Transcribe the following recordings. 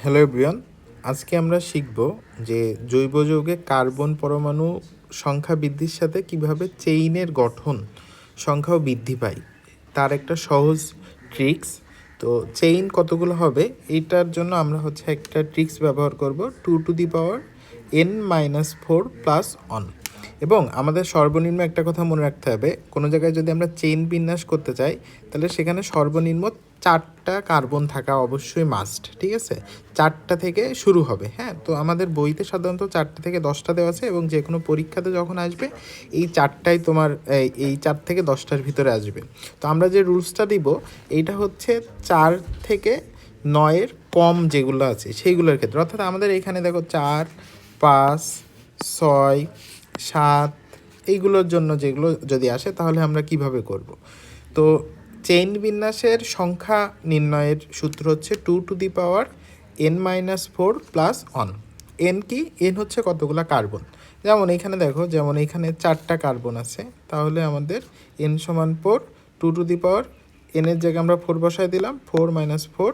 Hello everyone, আজকে আমরা শিখব যে জৈব যৌগে কার্বন পরমাণু সংখ্যা বৃদ্ধির সাথে কিভাবে চেইনের গঠন সংখ্যাও বৃদ্ধি পায় তার একটা সহজ ট্রিক্স। তো চেইন কতগুলো হবে এইটার জন্য আমরা একটা ট্রিক্স ব্যবহার করব 2n-4 প্লাস 1। এবং আমাদের সর্বনিম্ন একটা কথা মনে রাখতে হবে, কোনো জায়গায় যদি আমরা চেইন বিন্যাস করতে চাই তাহলে সেখানে সর্বনিম্ন 4টা কার্বন থাকা অবশ্যই মাস্ট। ঠিক আছে, 4টা থেকে শুরু হবে। হ্যাঁ, তো আমাদের বইতে সাধারণত 4টা থেকে 10টা দেওয়া আছে এবং যে কোনো পরীক্ষাতে যখন আসবে এই 4টাই তোমার এই 4 থেকে 10টার ভিতরে আসবে। তো আমরা যে রুলসটা দিব এইটা হচ্ছে 4 থেকে 9-এর কম যেগুলো আছে সেইগুলোর ক্ষেত্রে। অর্থাৎ আমাদের এখানে দেখো 4, 5, 6, 7 এইগুলোর জন্য যেগুলো যদি আসে তাহলে আমরা কিভাবে করব। তো চেইন বিন্যাসের সংখ্যা নির্ণয়ের সূত্র হচ্ছে 2n-4 প্লাস 1। এন কি? এন হচ্ছে কতগুলো কার্বন। যেমন এখানে দেখো, যেমন এখানে 4টা কার্বন আছে, তাহলে আমাদের n সমান 4, 2 এনের জায়গায় আমরা 4 বসায় দিলাম, 4 - 4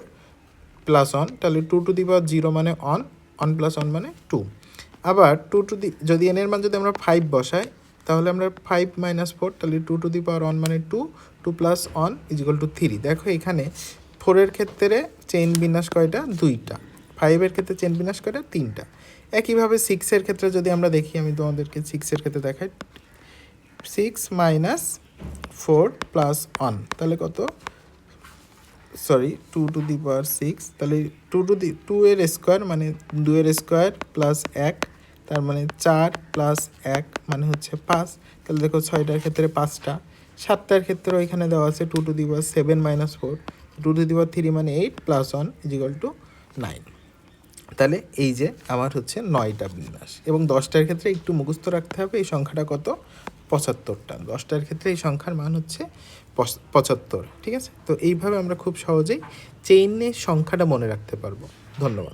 প্লাস 1, তাহলে 2 মানে 1, 1 প্লাস 1 মানে 2। আবার যদি এন এর মান যদি আমরা 5 বসাই তাহলে আমরা 5 - 4, তাহলে 2 মানে 2, 2 প্লাস 1 = 3। দেখো এখানে 4-এর ক্ষেত্রে চেইন বিন্যাস কয়টা? 2টা। 5-এর ক্ষেত্রে চেইন বিন্যাস কয়টা? 3টা। একইভাবে 6-এর ক্ষেত্রে যদি আমরা দেখি, আমি তোমাদেরকে 6-এর ক্ষেত্রে দেখাই, 6 - 4 প্লাস 1 তাহলে কত? 2 6, তাহলে 2 এর স্কোয়ার মানে 2-এর স্কোয়ার প্লাস 1, তার মানে 4 প্লাস 1 মানে হচ্ছে 5। তাহলে দেখো 6টার ক্ষেত্রে 5টা। 7টার ক্ষেত্রেও এখানে দেওয়া আছে 2 7 - 4, 2 3 মানে 8 প্লাস 1 = 9। তাহলে এই যে আমার হচ্ছে 9টা বিন্যাস। এবং 10টার ক্ষেত্রে একটু মুখস্থ রাখতে হবে এই সংখ্যাটা কত? 75টা। 10টার ক্ষেত্রে এই সংখ্যার মান হচ্ছে 75। ঠিক আছে, তো এইভাবে আমরা খুব সহজেই চেইনের সংখ্যাটা মনে রাখতে পারবো। ধন্যবাদ।